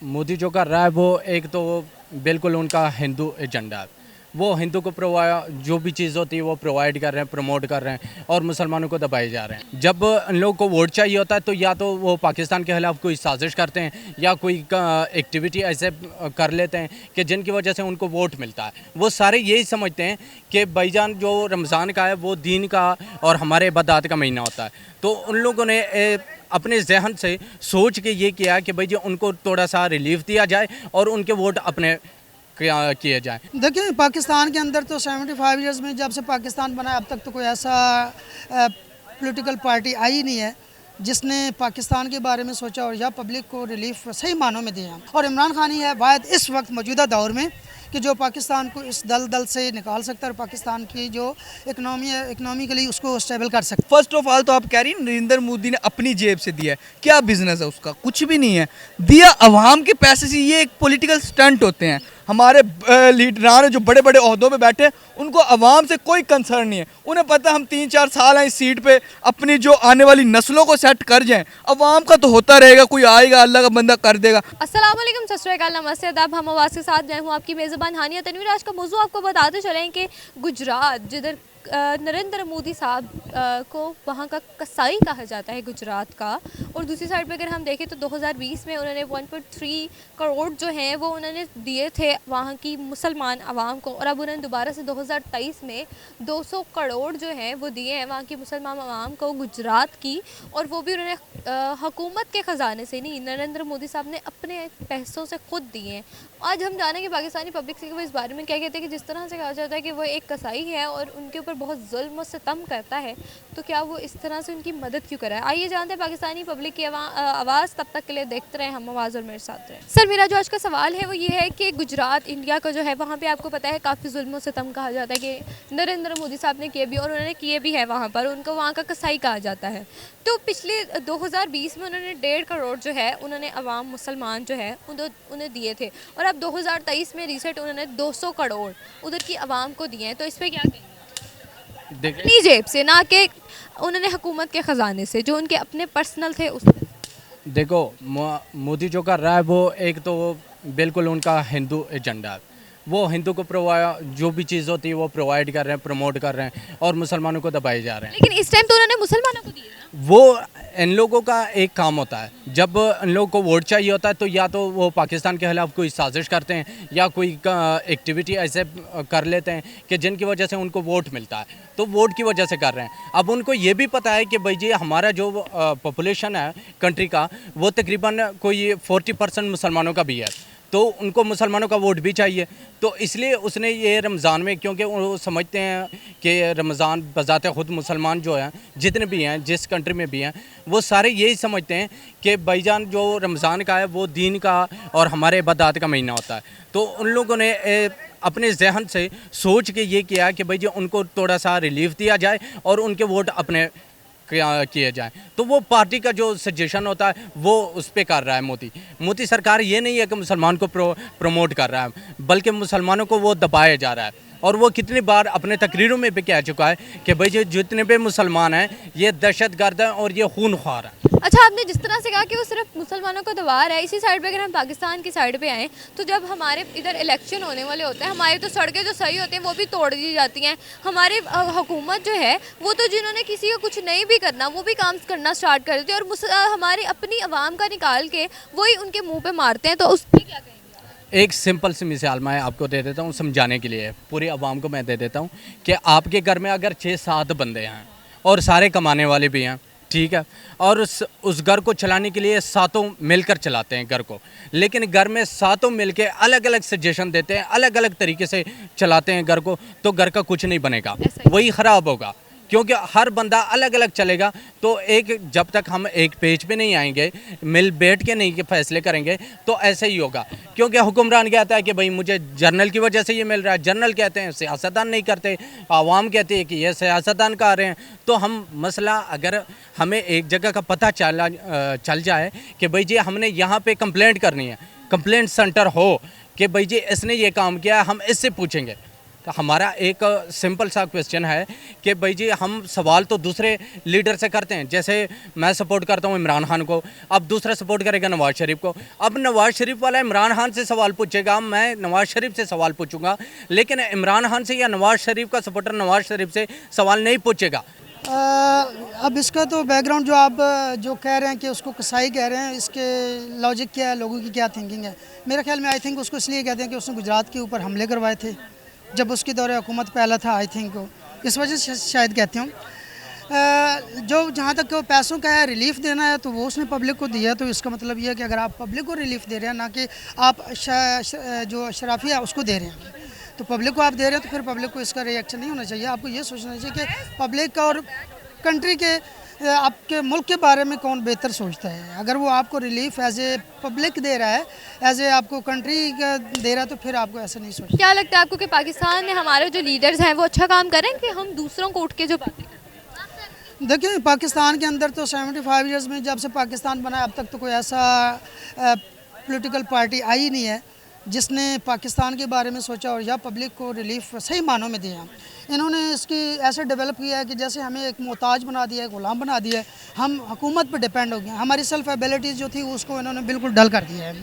मोदी जो कर रहा है वो एक तो बिल्कुल उनका हिंदू एजेंडा है। वो हिंदू को जो भी चीज़ होती है वो प्रोवाइड कर रहे हैं, प्रमोट कर रहे हैं और मुसलमानों को दबाए जा रहे हैं। जब इन लोगों को वोट चाहिए होता है तो या तो वो पाकिस्तान के खिलाफ कोई साजिश करते हैं या कोई एक्टिविटी ऐसे कर लेते हैं कि जिनकी वजह से उनको वोट मिलता है। वो सारे यही समझते हैं कि भाईजान जो रमज़ान का है वो दीन का और हमारे इबादत का महीना होता है। तो उन लोगों ने अपने जहन से सोच के ये किया कि भाई जी उनको थोड़ा सा रिलीफ दिया जाए और उनके वोट अपने किए जाए। देखिए, पाकिस्तान के अंदर तो 75 ईयर्स में जब से पाकिस्तान बना अब तक तो कोई ऐसा पॉलिटिकल पार्टी आई नहीं है जिसने पाकिस्तान के बारे में सोचा और या पब्लिक को रिलीफ सही मानों में दिया। और इमरान खान ही है वाहिद इस वक्त मौजूदा दौर में कि जो पाकिस्तान को इस दलदल से निकाल सकता है और पाकिस्तान की जो इकनॉमी है इकनॉमिकली उसको स्टेबल कर सकता है। फर्स्ट ऑफ ऑल तो आप कह रही हैं नरेंद्र मोदी ने अपनी जेब से दिया है, क्या बिजनेस है उसका? कुछ भी नहीं है, दिया अवाम के पैसे से। ये एक पॉलिटिकल स्टंट होते हैं। हमारे लीडरान जो बड़े बड़े ओहदों पे बैठे हैं उनको अवाम से कोई कंसर्न नहीं है। उन्हें पता है हम 3-4 साल हैं इस सीट पे, अपनी जो आने वाली नस्लों को सेट कर जाएं। अवाम का तो होता रहेगा, कोई आएगा अल्लाह का बंदा कर देगा। अस्सलाम वालेकुम, सत श्री अकाल, नमस्ते, आदाब। हम आवाज़ के साथ मैं हूँ आपकी मेज़बान हानिया तनवीर। आज का मौजूद आपको बताते चलें कि गुजरात जिधर नरेंद्र मोदी साहब को वहाँ का कसाई कहा जाता है गुजरात का, और दूसरी साइड पे अगर हम देखें तो 2020 में उन्होंने 1.3 करोड़ जो हैं वो उन्होंने दिए थे वहाँ की मुसलमान आवाम को, और अब उन्होंने दोबारा से 2023 में 200 करोड़ जो हैं वो दिए हैं वहाँ की मुसलमान आवाम को गुजरात की, और वो भी उन्होंने हुकूमत के ख़जाने से नहीं, नरेंद्र मोदी साहब ने अपने पैसों से खुद दिए हैं। आज हम जानेंगे पाकिस्तानी पब्लिक से कि वो इस बारे में क्या कहते हैं कि जिस तरह से कहा जाता है कि वो एक कसाई है और उनके ऊपर बहुत जुल्म और सितम करता है, तो क्या वो इस तरह से उनकी मदद क्यों कराए। आइए जानते हैं पाकिस्तानी पब्लिक की आवाज़। तब तक के लिए देखते रहे हम आवाज़ और मेरे साथ रहे। सर, मेरा जो आज का सवाल है वो ये है कि गुजरात इंडिया का जो है वहाँ पर आपको पता है काफ़ी जुल्म और सितम कहा जाता है कि नरेंद्र मोदी साहब ने किए भी और उन्होंने किए भी है वहाँ पर, उनको वहाँ का कसाई कहा जाता है। तो पिछले 2020 में उन्होंने 1.5 करोड़ जो है उन्होंने अवाम मुसलमान जो है उन्हें दिए थे, और अब 2023 में रिसेंट उन्होंने 200 करोड़ उधर की आवाम को दिए हैं। तो इस पर क्या कहेंगे? अपनी जेब से, ना कि उन्होंने हुकूमत के ख़जाने से, जो उनके अपने पर्सनल थे उस। देखो, मोदी जो कर रहा है वो एक तो बिल्कुल उनका हिंदू एजेंडा है। वो हिंदू को जो भी चीज़ होती है वो प्रोवाइड कर रहे हैं, प्रमोट कर रहे हैं और मुसलमानों को दबाए जा रहे हैं। लेकिन इस टाइम तो उन्होंने मुसलमानों को दिए ना। वो इन लोगों का एक काम होता है, जब इन लोगों को वोट चाहिए होता है तो या तो वो पाकिस्तान के खिलाफ कोई साजिश करते हैं या कोई एक्टिविटी ऐसे कर लेते हैं कि जिनकी वजह से उनको वोट मिलता है। तो वोट की वजह से कर रहे हैं। अब उनको ये भी पता है कि भाई जी हमारा जो पॉपुलेशन है कंट्री का वो तकरीबन कोई 40% मुसलमानों का भी है, तो उनको मुसलमानों का वोट भी चाहिए। तो इसलिए उसने ये रमज़ान में, क्योंकि वो समझते हैं कि रमज़ान बज़ाते ख़ुद मुसलमान जो हैं जितने भी हैं जिस कंट्री में भी हैं वो सारे यही समझते हैं कि भाईजान जो रमज़ान का है वो दीन का और हमारे इबादत का महीना होता है। तो उन लोगों ने अपने जहन से सोच के ये किया कि भाई जी उनको थोड़ा सा रिलीफ दिया जाए और उनके वोट अपने किए जाएं। तो वो पार्टी का जो सजेशन होता है वो उस पर कर रहा है मोदी सरकार। ये नहीं है कि मुसलमान को प्रमोट कर रहा है, बल्कि मुसलमानों को वो दबाया जा रहा है। और वो कितनी बार अपने तकरीरों में भी कह चुका है कि भाई जो जितने भी मुसलमान हैं ये दहशतगर्द हैं और ये खूनख्वार हैं। अच्छा, आपने जिस तरह से कहा कि वो सिर्फ मुसलमानों को दबा रहा है, इसी साइड पे अगर हम पाकिस्तान की साइड पे आएँ तो जब हमारे इधर इलेक्शन होने वाले होते हैं, हमारी तो सड़कें जो सही होती हैं वो भी तोड़ दी जाती हैं। हमारी हुकूमत जो है वो तो जिन्होंने किसी को कुछ नहीं भी करना वो भी काम करना स्टार्ट कर देती है, और हमारी अपनी आवाम का निकाल के वही उनके मुँह पर मारते हैं। तो उसकी क्या कहेंगे? एक सिंपल सी मिसाल मैं आपको दे देता हूँ समझाने के लिए, पूरी आवाम को मैं दे देता हूँ कि आपके घर में अगर 6-7 बंदे हैं और सारे कमाने वाले भी हैं, ठीक है, और उस घर को चलाने के लिए सातों मिलकर चलाते हैं घर को, लेकिन घर में सातों मिलके अलग अलग सजेशन देते हैं, अलग अलग तरीके से चलाते हैं घर को, तो घर का कुछ नहीं बनेगा, वही ख़राब होगा। क्योंकि हर बंदा अलग अलग चलेगा। तो जब तक हम एक पेज पे नहीं आएंगे, मिल बैठ के नहीं के फैसले करेंगे, तो ऐसे ही होगा। क्योंकि हुक्मरान कहता है कि भाई मुझे जर्नल की वजह से ये मिल रहा है, जर्नल कहते हैं, सियासतदान नहीं करते, आवाम कहती है कि ये सियासतदान कर रहे हैं। तो हम मसला अगर हमें एक जगह का पता चल जाए कि भाई जी हमने यहाँ पे कंप्लेंट करनी है, कंप्लेंट सेंटर हो कि भाई जी इसने ये काम किया है, हम इससे पूछेंगे, तो हमारा एक सिंपल सा क्वेश्चन है कि भाई जी हम सवाल तो दूसरे लीडर से करते हैं, जैसे मैं सपोर्ट करता हूँ इमरान खान को, अब दूसरा सपोर्ट करेगा नवाज शरीफ को। अब नवाज शरीफ वाला इमरान खान से सवाल पूछेगा, मैं नवाज शरीफ से सवाल पूछूंगा, लेकिन इमरान खान से या नवाज शरीफ का सपोर्टर नवाज शरीफ से सवाल नहीं पूछेगा। अब इसका तो बैकग्राउंड जो आप जो कह रहे हैं कि उसको कसाई कह रहे हैं, इसके लॉजिक क्या है, लोगों की क्या थिंकिंग है। मेरे ख्याल में आई थिंक उसको इसलिए कहते हैं कि उसने गुजरात के ऊपर हमले करवाए थे जब उसकी दौरे हुकूमत पहला था, आई थिंक इस वजह से शायद कहते हूँ। जो जहाँ तक वो पैसों का है, रिलीफ देना है, तो वो उसने पब्लिक को दिया, तो इसका मतलब ये है कि अगर आप पब्लिक को रिलीफ दे रहे हैं, ना कि आप जो शराफिया उसको दे रहे हैं, तो पब्लिक को आप दे रहे हैं, तो फिर पब्लिक को इसका रिएक्शन नहीं होना चाहिए। आपको ये सोचना चाहिए कि पब्लिक और कंट्री के आपके मुल्क के बारे में कौन बेहतर सोचता है। अगर वो आपको रिलीफ एज ए पब्लिक दे रहा है, एज ए आपको कंट्री का दे रहा है, तो फिर आपको ऐसा नहीं सोचना। क्या लगता है आपको कि पाकिस्तान में हमारे जो लीडर्स हैं वो अच्छा काम करें कि हम दूसरों को उठ के जो बातें करें? देखिए, पाकिस्तान के अंदर तो 75 ईयर्स में जब से पाकिस्तान बना अब तक तो कोई ऐसा पॉलिटिकल पार्टी आई नहीं है जिसने पाकिस्तान के बारे में सोचा और या पब्लिक को रिलीफ सही मानों में दिया। इन्होंने इसकी ऐसे डेवलप किया है कि जैसे हमें एक मोहताज बना दिया है, गुलाम बना दिया है, हम हुकूमत पर डिपेंड हो गए। हमारी सेल्फ एबिलिटीज़ जो थी उसको इन्होंने बिल्कुल डल कर दिया है,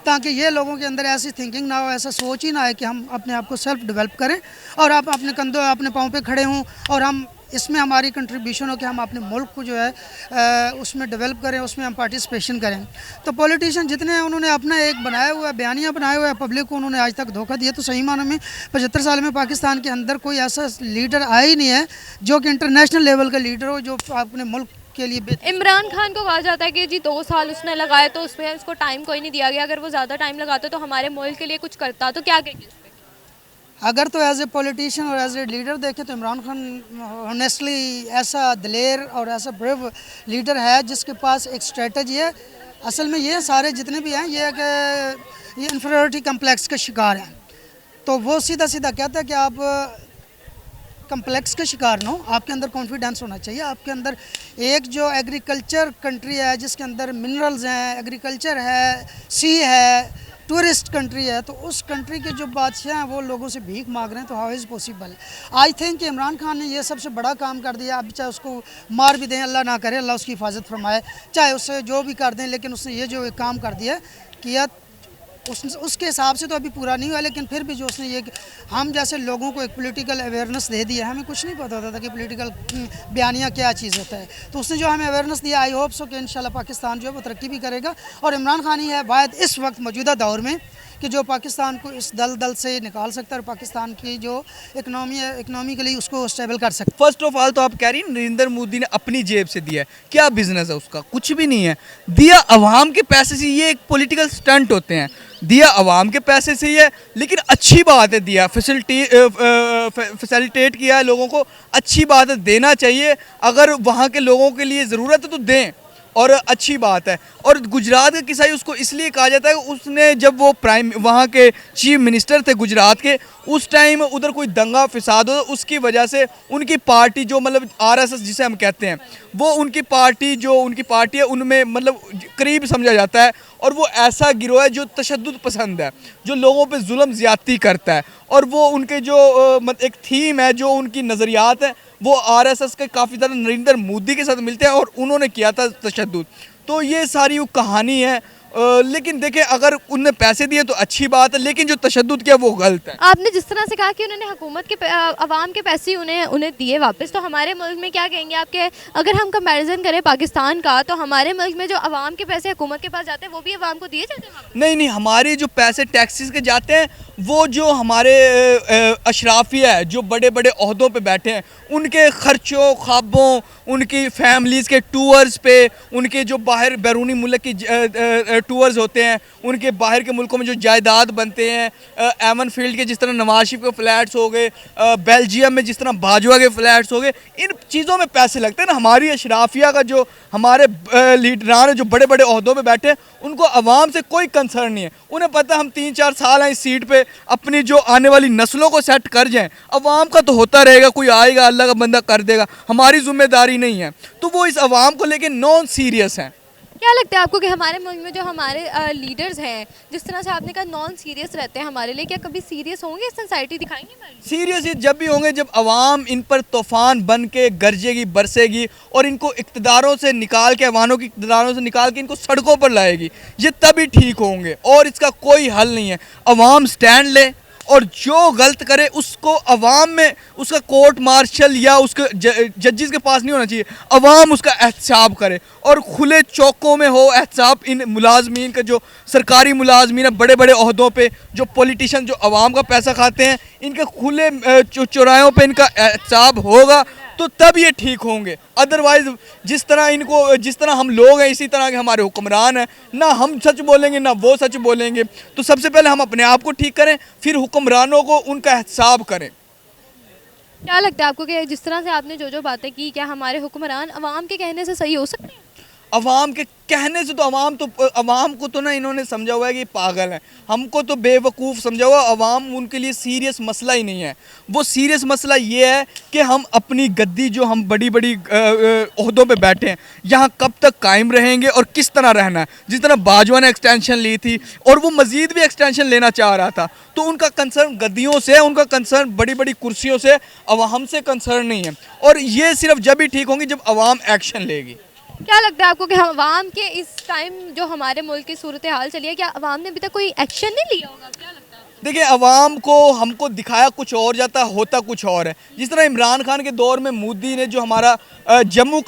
ताकि ये लोगों के अंदर ऐसी थिंकिंग ना हो, ऐसा सोच ही ना आए कि हम अपने आप को सेल्फ डेवलप करें और आप अपने कंधों अपने पाँव पे खड़े हों और हम इसमें हमारी कंट्रीब्यूशन हो कि हम अपने मुल्क को जो है उसमें डेवलप करें, उसमें हम पार्टिसिपेशन करें। तो पॉलिटिशियन जितने हैं उन्होंने अपना एक बनाया हुआ है, बयानिया बनाया हुआ है, पब्लिक को उन्होंने आज तक धोखा दिया। तो सही मानों में 75 साल में पाकिस्तान के अंदर कोई ऐसा लीडर आया ही नहीं है जो कि इंटरनेशनल लेवल का लीडर हो, जो अपने मुल्क के लिए। इमरान खान को कहा जाता है कि जी 2 साल उसने लगाए तो उसमें उसको टाइम कोई नहीं दिया गया, अगर वो ज़्यादा टाइम लगाता तो हमारे मुल्क के लिए कुछ करता, तो क्या कहेंगे? अगर तो एज ए पॉलिटिशियन और एज ए लीडर देखें तो इमरान खान ऑनेस्टली ऐसा दिलेर और ऐसा ब्रेव लीडर है जिसके पास एक स्ट्रेटजी है। असल में ये सारे जितने भी हैं ये कि ये इन्फीरियरिटी कम्प्लेक्स के शिकार हैं। तो वो सीधा सीधा कहता है कि आप कम्प्लेक्स के शिकार न हो, आपके अंदर कॉन्फिडेंस होना चाहिए। आपके अंदर एक जो एग्रीकल्चर कंट्री है जिसके अंदर मिनरल्स हैं, एग्रीकल्चर है, सी है, टूरिस्ट कंट्री है, तो उस कंट्री के जो बादशाह हैं वो लोगों से भीख मांग रहे हैं, तो how is possible. I think Imran Khan ने ये सबसे बड़ा काम कर दिया। अब चाहे उसको मार भी दें, अल्लाह ना करे, अल्लाह उसकी हिफाजत फरमाए, चाहे उससे जो भी कर दें, लेकिन उसने ये जो एक काम कर दिया किया उसके हिसाब से तो अभी पूरा नहीं हुआ, लेकिन फिर भी जो उसने ये हम जैसे लोगों को एक पॉलिटिकल अवेयरनेस दे दिया। हमें कुछ नहीं पता होता था कि पॉलिटिकल बयानिया क्या चीज़ होता है, तो उसने जो हमें अवेयरनेस दिया, आई होप सो कि इंशाल्लाह पाकिस्तान जो है वो तरक्की भी करेगा। और इमरान खान ही है वाहिद इस वक्त मौजूदा दौर में कि जो पाकिस्तान को इस दल से निकाल सकता है और पाकिस्तान की जो इकनॉमिकली उसको स्टेबल कर सकता है। फर्स्ट ऑफ ऑल तो आप कह रही हैं नरेंद्र मोदी ने अपनी जेब से दिया है, क्या बिजनेस है उसका? कुछ भी नहीं है, दिया अवाम के पैसे से। ये एक पॉलिटिकल स्टंट होते हैं, दिया अवाम के पैसे से ही है, लेकिन अच्छी बात है, दिया फैसिलिटेट किया है लोगों को, अच्छी बात है, देना चाहिए। अगर वहाँ के लोगों के लिए ज़रूरत है तो दें, और अच्छी बात है। और गुजरात का किस्सा ही उसको इसलिए कहा जाता है कि उसने जब वो वहाँ के चीफ मिनिस्टर थे गुजरात के, उस टाइम उधर कोई दंगा फिसाद हो, उसकी वजह से उनकी पार्टी जो मतलब आरएसएस जिसे हम कहते हैं, वो उनकी पार्टी है उनमें मतलब करीब समझा जाता है। और वो ऐसा गिरोह है जो तशद्दुद पसंद है, जो लोगों पे जुल्म ज़्यादती करता है। और वो उनके जो एक थीम है, जो उनकी नज़रियात है, वो आरएसएस के काफ़ी ज़्यादा नरेंद्र मोदी के साथ मिलते हैं और उन्होंने किया था तशद्दुद। तो ये सारी वो कहानी है। लेकिन देखें, अगर उनने पैसे दिए तो अच्छी बात है, लेकिन जो तशद्दुद किया वो गलत है। आपने जिस तरह से कहा कि उन्होंने हुकूमत के अवाम के पैसे उन्हें दिए वापस, तो हमारे मुल्क में क्या कहेंगे आपके? अगर हम कंपैरिजन करें पाकिस्तान का, तो हमारे मुल्क में जो अवाम के पैसे हुकूमत के पास जाते हैं वो भी अवाम को दिए जाते हैं वापस? नहीं, हमारे जो पैसे टैक्सेस के जाते हैं वो जो हमारे अशराफिया है, जो बड़े बड़े ओहदों पे बैठे हैं, उनके खर्चों ख्वाबों, उनकी फैमिलीज़ के टूर्स पे, उनके जो बाहर बैरूनी मुल्क की टूर्स होते हैं, उनके बाहर के मुल्कों में जो जायदाद बनते हैं, एमन फील्ड के जिस तरह नवाज शरीफ के फ्लैट्स हो गए, बेल्जियम में जिस तरह बाजवा के फ्लैट्स हो गए, इन चीज़ों में पैसे लगते हैं ना। हमारी अशराफिया का जो हमारे लीडरान जो बड़े बड़े ओहदों पे बैठे हैं, उनको अवाम से कोई कंसर्न नहीं है। उन्हें पता हम 3-4 साल हैं इस सीट पे, अपनी जो आने वाली नस्लों को सेट कर जाएं, अवाम का तो होता रहेगा, कोई आएगा अल्लाह का बंदा कर देगा, हमारी जिम्मेदारी नहीं है। तो वो इस अवाम को लेके नॉन सीरियस हैं। क्या लगता है आपको कि हमारे मुल्क में जो हमारे लीडर्स हैं, जिस तरह से आपने कहा नॉन सीरियस रहते हैं हमारे लिए, क्या कभी सीरियस होंगे, सिंसाइटी दिखाएंगे हमारे लिए? सीरियस ये जब भी होंगे जब अवाम इन पर तूफान बन के गरजेगी, बरसेगी और इनको इक़्तिदारों से निकाल के, अवानों की इक़्तिदारों से निकाल के इनको सड़कों पर लाएगी, ये तभी ठीक होंगे। और इसका कोई हल नहीं है। अवाम स्टैंड ले और जो गलत करे उसको अवाम में उसका कोर्ट मार्शल या उसके जजेस के पास नहीं होना चाहिए, अवाम उसका एहतसाब करे और खुले चौकों में हो एहतसाब। इन मुलाजमीन का जो सरकारी मुलाजमीन है बड़े बड़े ओहदों पे, जो पॉलिटिशियन जो अवाम का पैसा खाते हैं, इनके खुले चौराहों पे इनका एहतसाब होगा तो तब ये ठीक होंगे। अदरवाइज जिस तरह हम लोग हैं इसी तरह के हमारे हुक्मरान हैं, ना हम सच बोलेंगे ना वो सच बोलेंगे। तो सबसे पहले हम अपने आप को ठीक करें, फिर हुक्मरानों को उनका एहतसाब करें। क्या लगता है आपको कि जिस तरह से आपने जो जो बातें की, क्या हमारे हुक्मरान अवाम के कहने से सही हो सकते हैं? अवाम के कहने से तो अवाम को तो ना इन्होंने समझा हुआ है कि ये पागल है, हमको तो बेवकूफ़ समझा हुआ। अवाम उनके लिए सीरियस मसला ही नहीं है। वो सीरियस मसला ये है कि हम अपनी गद्दी जो हम बड़ी बड़ी ओहदों पे बैठे हैं यहाँ कब तक कायम रहेंगे और किस तरह रहना है। जिस तरह बाजवा ने एक्सटेंशन ली थी और वो मज़ीद भी एक्सटेंशन लेना चाह रहा था, तो उनका कंसर्न गद्दियों से, उनका कंसर्न बड़ी बड़ी कुर्सियों से, अवाम से कंसर्न नहीं है। और ये सिर्फ जब ही ठीक होंगी जब अवाम एक्शन लेगी। क्या लगता है आपको कि हम अवाम के इस टाइम जो हमारे मुल्क की सूरत हाल चली है, क्या अवाम ने अभी तक कोई एक्शन नहीं लिया होगा? क्या लगता है? देखिए, अवाम को हमको दिखाया कुछ और जाता है, होता कुछ और है। जिस तरह इमरान खान के दौर में मोदी ने जो हमारा जम्मू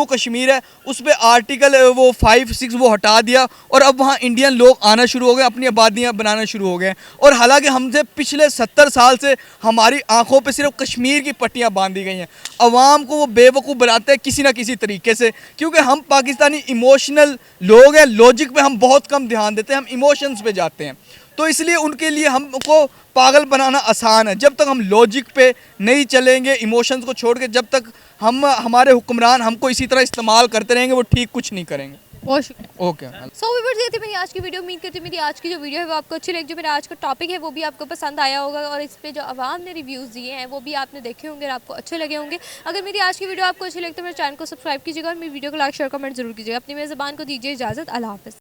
कश्मीर है उस पर आर्टिकल वो 5-6 वो हटा दिया और अब वहाँ इंडियन लोग आना शुरू हो गए, अपनी आबादियाँ बनाना शुरू हो गए। और हालांकि हमसे पिछले 70 साल से हमारी आंखों पे सिर्फ कश्मीर की पट्टियाँ बांधी गई हैं। अवाम को वो बेवकूफ़ बनाते हैं किसी ना किसी तरीके से, क्योंकि हम पाकिस्तानी इमोशनल लोग हैं। लॉजिक पे हम बहुत कम ध्यान देते हैं, हम इमोशंस पे जाते हैं। तो इसलिए उनके लिए हमको पागल बनाना आसान है। जब तक हम लॉजिक पे नहीं चलेंगे, इमोशंस को छोड़ के, जब तक हमारे हुक्मरान हमको इसी तरह इस्तेमाल करते रहेंगे, वो ठीक कुछ नहीं करेंगे। बहुत शुक्रिया। ओके। सो व्यूअर्स, ये थी मेरी आज की वीडियो। उम्मीद करती हूँ मेरी आज की जो वीडियो है वो आपको अच्छी लगी। जो मेरा आज का टॉपिक है वो भी आपको पसंद आया होगा और इस पे जो अवाम ने रिव्यूज़ दिए हैं वो भी आपने देखे होंगे और आपको अच्छे लगे होंगे। अगर मेरी आज की वीडियो आपको अच्छी लगी तो मेरे चैनल को सब्सक्राइब कीजिएगा और मेरी वीडियो को लाइक शेयर कमेंट जरूर कीजिएगा। अपनी मेरी ज़बान को दीजिए इजाज़त। अल्लाह हाफ़िज़।